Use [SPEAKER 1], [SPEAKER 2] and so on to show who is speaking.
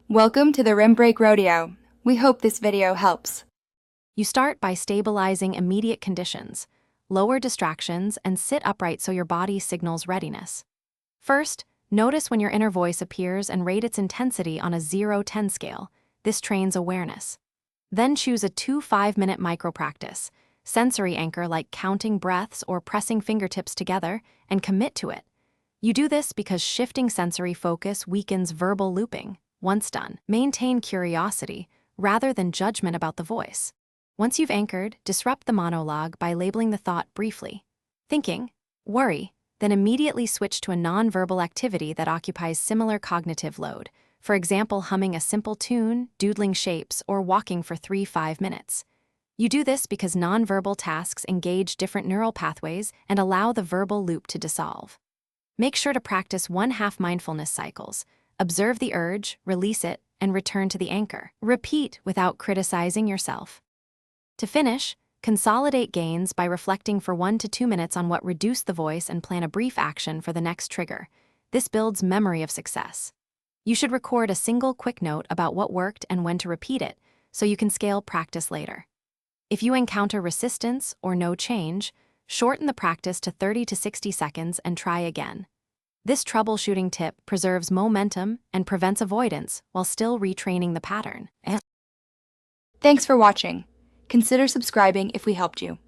[SPEAKER 1] Welcome to the Rim Break Rodeo. We hope this video helps.
[SPEAKER 2] You start by stabilizing immediate conditions, lower distractions, and sit upright so your body signals readiness. First, notice when your inner voice appears and rate its intensity on a 0-10 scale. This trains awareness. Then choose a 2-5-minute micro-practice, sensory anchor like counting breaths or pressing fingertips together, and commit to it. You do this because shifting sensory focus weakens verbal looping. Once done, maintain curiosity rather than judgment about the voice. Once you've anchored, disrupt the monologue by labeling the thought briefly. Thinking, worry, then immediately switch to a non-verbal activity that occupies similar cognitive load. For example, humming a simple tune, doodling shapes, or walking for 3-5 minutes. You do this because non-verbal tasks engage different neural pathways and allow the verbal loop to dissolve. Make sure to practice 1/2 mindfulness cycles. Observe the urge, release it, and return to the anchor. Repeat without criticizing yourself. To finish, consolidate gains by reflecting for 1 to 2 minutes on what reduced the voice and plan a brief action for the next trigger. This builds memory of success. You should record a single quick note about what worked and when to repeat it, so you can scale practice later. If you encounter resistance or no change, shorten the practice to 30 to 60 seconds and try again. This troubleshooting tip preserves momentum and prevents avoidance while still retraining the pattern.
[SPEAKER 1] Thanks for watching. Consider subscribing if we helped you.